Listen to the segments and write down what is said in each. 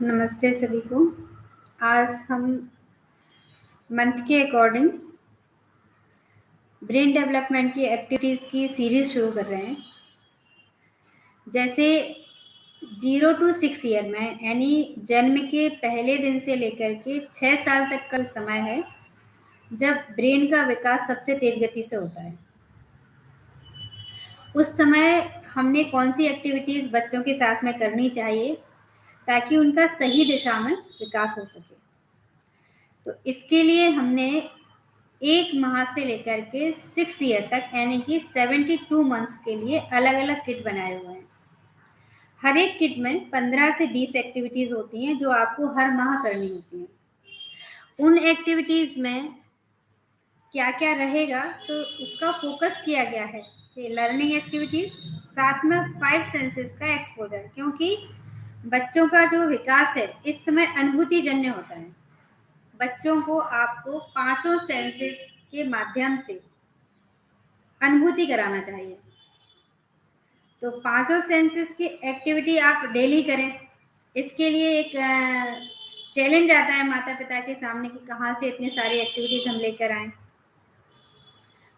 नमस्ते सभी को। आज हम मंथ के अकॉर्डिंग ब्रेन डेवलपमेंट की एक्टिविटीज़ की सीरीज़ शुरू कर रहे हैं। जैसे 0 टू 6 ईयर में यानी जन्म के पहले दिन से लेकर के 6 साल तक का समय है, जब ब्रेन का विकास सबसे तेज़ गति से होता है। उस समय हमने कौन-सी एक्टिविटीज़ बच्चों के साथ में करनी चाहिए, ताकि उनका सही दिशा में विकास हो सके। तो इसके लिए हमने 1 माह से लेकर के 6 ईयर तक यानी कि 72 मंथ्स के लिए अलग-अलग किट बनाए हुए हैं। हर एक किट में 15 से 20 एक्टिविटीज़ होती हैं, जो आपको हर माह करनी होती हैं। उन एक्टिविटीज़ में क्या-क्या रहेगा, तो उसका फ़ोकस किया गया है कि लर्निंग एक्टिविटीज़, साथ में 5 सेंसेस का एक्सपोज़र, क्योंकि बच्चों का जो विकास है, इस समय अनुभूतिजन्य होता है। बच्चों को आपको पाँचों सेंसेस के माध्यम से अनुभूति कराना चाहिए। तो पाँचों सेंसेस की एक्टिविटी आप डेली करें। इसके लिए एक चैलेंज आता है माता-पिता के सामने कि कहाँ से इतनी सारी एक्टिविटीज़ हम लेकर आएँ।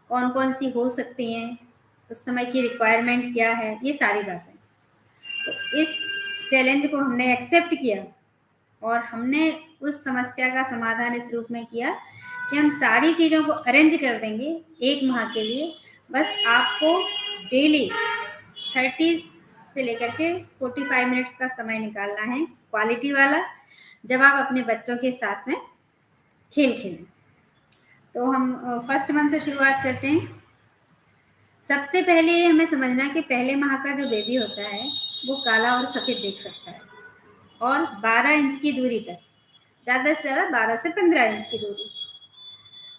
कौन-कौन सी हो सकती हैं, उस समय की रिक्वायरमेंट क्या है, ये सारी बातें। तो इस चैलेंज को हमने एक्सेप्ट किया और हमने उस समस्या का समाधान इस रूप में किया कि हम सारी चीज़ों को अरेंज कर देंगे 1 माह के लिए। बस आपको डेली 30 से लेकर के 45 मिनट्स का समय निकालना है, क्वालिटी वाला, जब आप अपने बच्चों के साथ में खेल खेलें। तो हम फर्स्ट मंथ से शुरुआत करते हैं। सबसे पहले ये हमें समझना है कि पहले माह का जो बेबी होता है, वो काला और सफ़ेद देख सकता है और 12 इंच की दूरी तक, ज़्यादा से ज़्यादा 12 से 15 इंच की दूरी।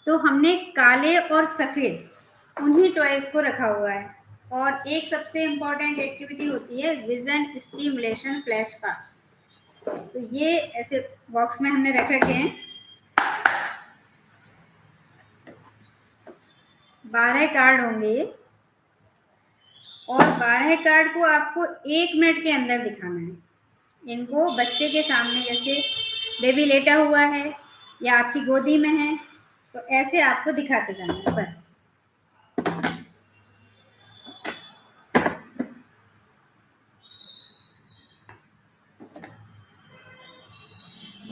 तो हमने काले और सफ़ेद उन्हीं टॉयज़ को रखा हुआ है। और एक सबसे इम्पोर्टेंट एक्टिविटी होती है विज़न स्टिमुलेशन फ्लैश कार्ड्स। तो ये ऐसे बॉक्स में हमने रख रखे हैं। 12 कार्ड होंगे और 12 कार्ड को आपको 1 मिनट के अंदर दिखाना है। इनको बच्चे के सामने, जैसे बेबी लेटा हुआ है या आपकी गोदी में है, तो ऐसे आपको दिखाते जाना है बस।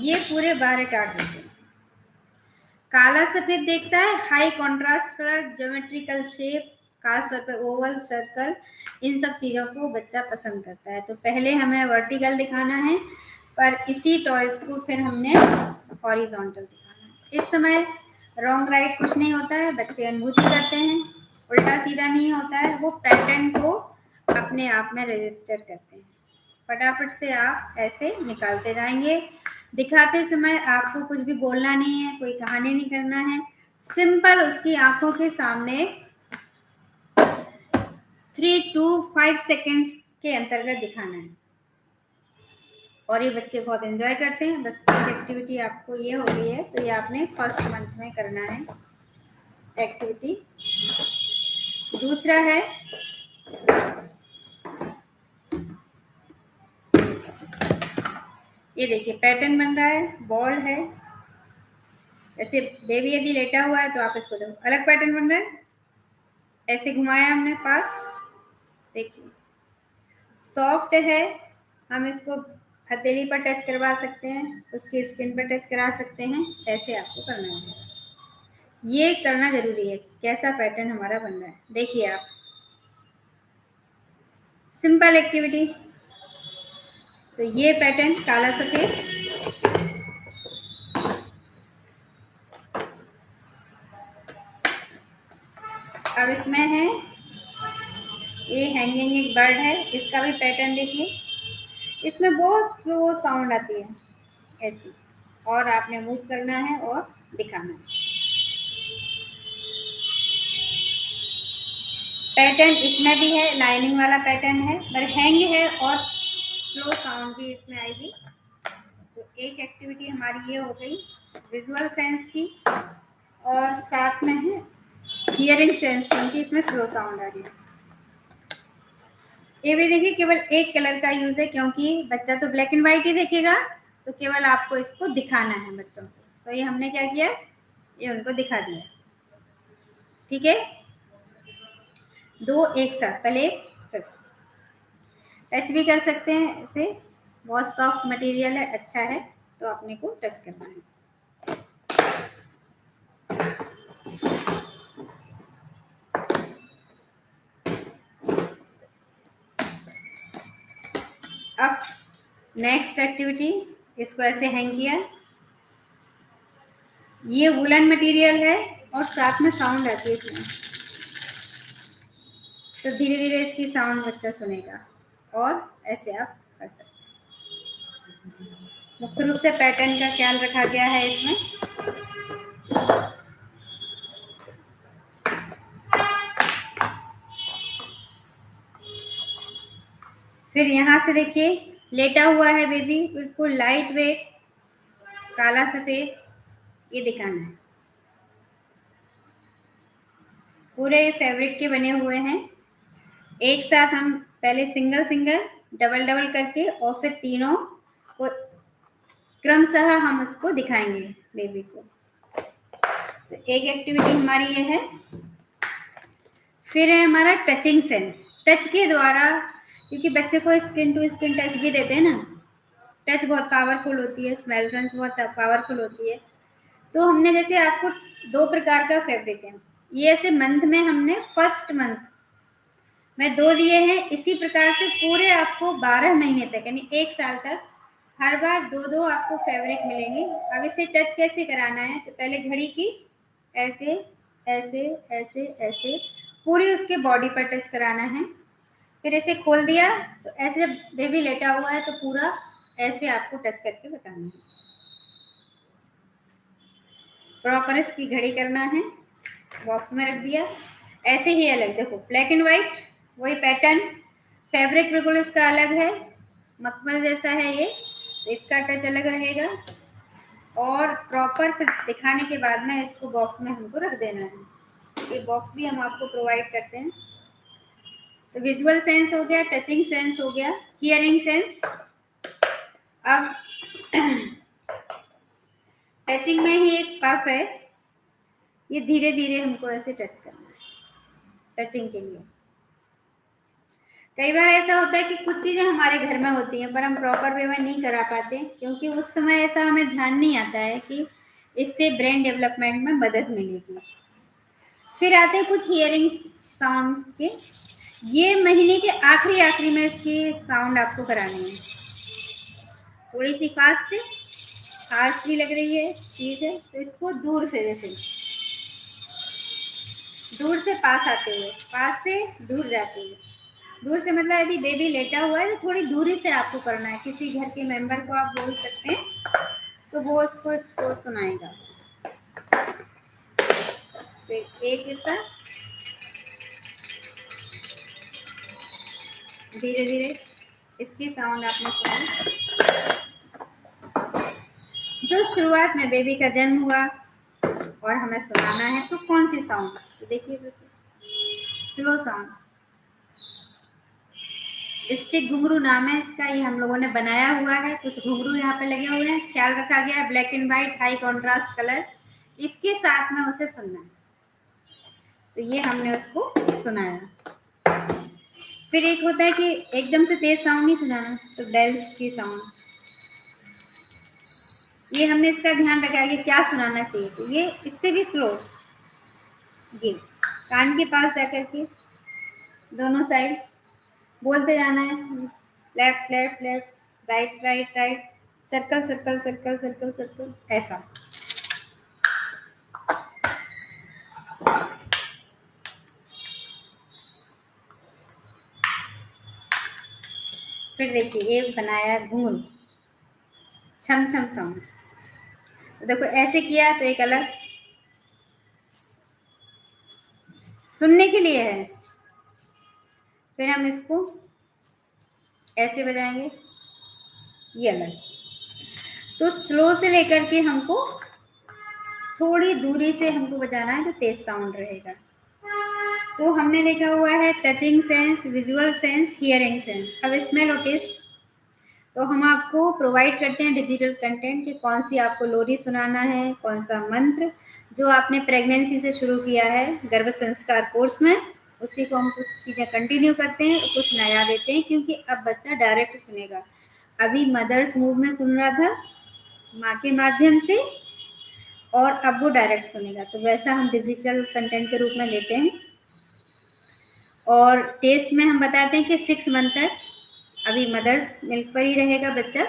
ये पूरे 12 कार्ड होते हैं। काला सफ़ेद देखता है high contrast colour, geometrical shape, खास तौर पे ओवल, सर्कल, इन सब चीज़ों को बच्चा पसंद करता है। तो पहले हमें वर्टिकल दिखाना है, पर इसी टॉयज़ को फिर हमने हॉरिजॉन्टल दिखाना है। इस समय रॉन्ग राइट कुछ नहीं होता है, बच्चे अनुभूति करते हैं, उल्टा सीधा नहीं होता है, वो पैटर्न को अपने आप में रजिस्टर करते हैं। फटाफट से आप ऐसे निकालते जाएंगे। दिखाते समय आपको कुछ भी बोलना नहीं है, कोई कहानी नहीं करना है, सिंपल उसकी आंखों के सामने 3 to 5 सेकेंड्स के अंतर्गत दिखाना है। और ये बच्चे बहुत एंजॉय करते हैं। बस एक एक्टिविटी आपको ये हो गई है, तो ये आपने फर्स्ट मंथ में करना है एक्टिविटी। दूसरा है ये देखिए पैटर्न बन रहा है, बॉल है। ऐसे बेबी यदि लेटा हुआ है तो आप इसको देखो, अलग पैटर्न बन रहा है। ऐसे घुमाया हमने पास, देखिए सॉफ्ट है, हम इसको हथेली पर टच करवा सकते हैं, उसकी स्किन पर टच करा सकते हैं। ऐसे आपको करना है, ये करना जरूरी है कैसा पैटर्न हमारा बन रहा है। देखिए आप, सिंपल एक्टिविटी। तो ये पैटर्न काला सफेद, अब इसमें है ये हैंगिंग एक बर्ड है, इसका भी पैटर्न देखिए। इसमें बहुत स्लो साउंड आती है ऐसी, और आपने मूव करना है और दिखाना है। पैटर्न इसमें भी है, लाइनिंग वाला पैटर्न है, पर हैंग है और स्लो साउंड भी इसमें आएगी। तो एक एक्टिविटी हमारी ये हो गई विजुअल सेंस की, और साथ में है हियरिंग सेंस, क्योंकि इसमें स्लो साउंड आ रही है। ये भी देखिए केवल एक कलर का यूज है, क्योंकि बच्चा तो ब्लैक एंड व्हाइट ही देखेगा, तो केवल आपको इसको दिखाना है बच्चों को। तो ये हमने क्या किया, ये उनको दिखा दिया। ठीक है, दो एक साथ, पहले एक टच भी कर सकते हैं इसे, बहुत सॉफ्ट मटेरियल है, अच्छा है, तो अपने को टच करना है। अब नेक्स्ट एक्टिविटी, इसको ऐसे हैंग किया, ये वुलन मटेरियल है और साथ में साउंड आती है इसमें, तो धीरे धीरे इसकी साउंड बच्चा सुनेगा और ऐसे आप कर सकते हैं। मुख्य रूप से पैटर्न का ख्याल रखा गया है इसमें। फिर यहाँ से देखिए, लेटा हुआ है बेबी, बिल्कुल लाइट वेट, काला सफेद, ये दिखाना है। पूरे फैब्रिक के बने हुए हैं। एक साथ हम पहले सिंगल सिंगल, डबल डबल करके और फिर तीनों को क्रमशः हम उसको दिखाएंगे बेबी को। तो एक एक्टिविटी हमारी ये है। फिर है हमारा टचिंग सेंस। टच के द्वारा, क्योंकि बच्चे को स्किन टू स्किन टच भी देते हैं ना, टच बहुत पावरफुल होती है, स्मेल सेंस बहुत पावरफुल होती है। तो हमने जैसे आपको दो प्रकार का फैब्रिक है, ये ऐसे मंथ में हमने फर्स्ट मंथ में 2 दिए हैं, इसी प्रकार से पूरे आपको 12 महीने तक यानी 1 साल तक हर बार 2-2 आपको फैब्रिक मिलेंगे। अब इसे टच कैसे कराना है, तो पहले घड़ी की ऐसे ऐसे ऐसे ऐसे पूरी उसके बॉडी पर टच कराना है। फिर इसे खोल दिया तो ऐसे, जब बेबी लेटा हुआ है तो पूरा ऐसे आपको टच करके बताना है, प्रॉपर इसकी घड़ी करना है। बॉक्स में रख दिया, ऐसे ही अलग, देखो ब्लैक एंड व्हाइट वही पैटर्न, फैब्रिक बिल्कुल इसका अलग है, मखमल जैसा है ये, तो इसका टच अलग रहेगा। और प्रॉपर फिर दिखाने के बाद में इसको बॉक्स में हमको रख देना है। ये बॉक्स भी हम आपको प्रोवाइड करते हैं। तो विजुअल सेंस हो गया, टचिंग सेंस हो गया, हियरिंग सेंस। अब टचिंग में ही एक पफ है, ये धीरे धीरे हमको ऐसे टच करना है टचिंग के लिए। कई बार ऐसा होता है कि कुछ चीज़ें हमारे घर में होती हैं पर हम प्रॉपर वे में नहीं करा पाते, क्योंकि उस समय ऐसा हमें ध्यान नहीं आता है कि इससे ब्रेन डेवलपमेंट में मदद मिलेगी। फिर आते हैं कुछ हियरिंग साउंड के, ये महीने के आखिरी में इसकी साउंड आपको करानी है। थोड़ी सी फास्ट भी लग रही है चीज़ है, तो इसको दूर से, जैसे दूर से पास आते हुए, पास से दूर जाते हुए, दूर से मतलब यदि बेबी लेटा हुआ है तो थोड़ी दूरी से आपको करना है। किसी घर के मेंबर को आप बोल सकते हैं, तो वो इसको सुनाएगा। फिर एक हिस्सा धीरे धीरे इसकी साउंड आपने सुनी। जो शुरुआत में बेबी का जन्म हुआ और हमें सुनाना है, तो कौन सी साउंड, तो देखिए स्लो साउंड, स्टिक घुंघरू नाम है इसका, ये हम लोगों ने बनाया हुआ है। कुछ घुंघरू यहाँ पे लगे हुए हैं, ख्याल रखा गया है, black and white high contrast colour, इसके साथ में उसे सुनना है। तो ये हमने उसको सुनाया। फिर एक होता है कि एकदम से तेज साउंड नहीं सुनाना, तो बेल्स की साउंड, ये हमने इसका ध्यान रखा है कि क्या सुनाना चाहिए, तो ये इससे भी स्लो, ये कान के पास जाकर के दोनों साइड बोलते जाना है, left left left, right right right, circle circle circle circle circle, ऐसा। फिर देखिए एक बनाया घुंघरू, छम छम साउंड, तो देखो ऐसे किया तो एक अलग सुनने के लिए है। फिर हम इसको ऐसे बजाएंगे, ये अलग। तो स्लो से लेकर के हमको थोड़ी दूरी से हमको बजाना है, तो तेज साउंड रहेगा। तो हमने देखा हुआ है touching sense, visual sense, hearing sense. अब स्मेल और टेस्ट, तो हम आपको प्रोवाइड करते हैं डिजिटल कंटेंट कि कौन सी आपको लोरी सुनाना है, कौन सा मंत्र जो आपने प्रेगनेंसी से शुरू किया है गर्भ संस्कार कोर्स में, उसी को हम कुछ चीज़ें कंटिन्यू करते हैं, कुछ नया देते हैं, क्योंकि अब बच्चा डायरेक्ट सुनेगा। अभी मदर्स मूव में सुन रहा था माँ के माध्यम से, और अब वो डायरेक्ट सुनेगा, तो वैसा हम डिजिटल कंटेंट के रूप में देते हैं। और टेस्ट में हम बताते हैं कि 6 मंथ तक अभी मदर्स मिल्क पर ही रहेगा बच्चा,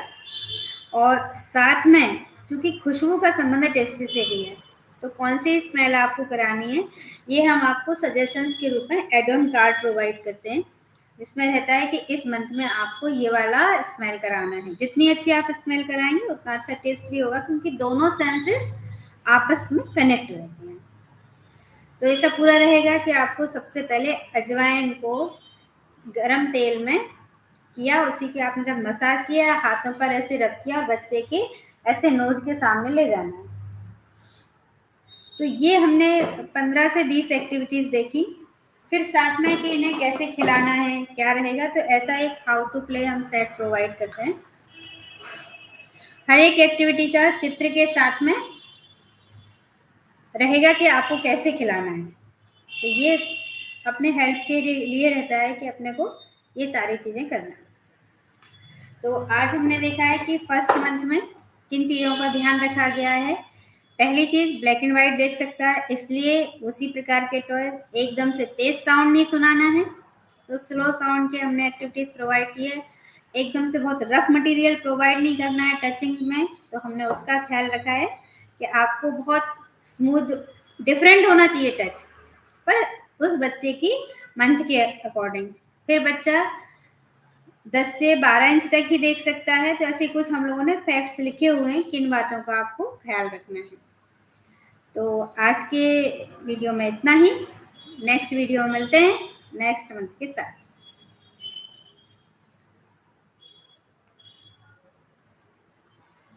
और साथ में चूँकि खुशबू का संबंध टेस्ट से भी है, तो कौन सी स्मेल आपको करानी है, ये हम आपको सजेशंस के रूप में एड ऑन कार्ड प्रोवाइड करते हैं, जिसमें रहता है कि इस मंथ में आपको ये वाला स्मेल कराना है। जितनी अच्छी आप स्मेल कराएंगे उतना अच्छा टेस्ट भी होगा, क्योंकि दोनों सेंसेस आपस में कनेक्ट रहते हैं। तो ऐसा पूरा रहेगा कि आपको सबसे पहले अजवाइन को गरम तेल में किया, उसी के आपने जब मसाज किया, हाथों पर ऐसे रख किया, बच्चे के ऐसे नोज के सामने ले जाना है। तो ये हमने 15 से 20 एक्टिविटीज़ देखी। फिर साथ में कि इन्हें कैसे खिलाना है, क्या रहेगा, तो ऐसा एक हाउ टू प्ले हम सेट प्रोवाइड करते हैं। हर एक एक्टिविटी का चित्र के साथ में रहेगा कि आपको कैसे खिलाना है। तो ये अपने हेल्थ के लिए रहता है कि अपने को ये सारी चीज़ें करना है। तो आज हमने देखा है कि फर्स्ट मंथ में किन चीज़ों का ध्यान रखा गया है। पहली चीज़, ब्लैक एंड वाइट देख सकता है, इसलिए उसी प्रकार के टॉयज, एकदम से तेज साउंड नहीं सुनाना है, तो स्लो साउंड के हमने एक्टिविटीज़ प्रोवाइड की है। एकदम से बहुत रफ मटेरियल प्रोवाइड नहीं करना है टचिंग में, तो हमने उसका ख्याल रखा है कि आपको बहुत स्मूथ डिफरेंट होना चाहिए टच, पर उस बच्चे की मंथ के अकॉर्डिंग। फिर बच्चा 10 से 12 इंच तक ही देख सकता है, तो ऐसे कुछ हम लोगों ने फैक्ट्स लिखे हुए हैं किन बातों का आपको ख्याल रखना है। तो आज के वीडियो में इतना ही। नेक्स्ट वीडियो में मिलते हैं नेक्स्ट मंथ के साथ।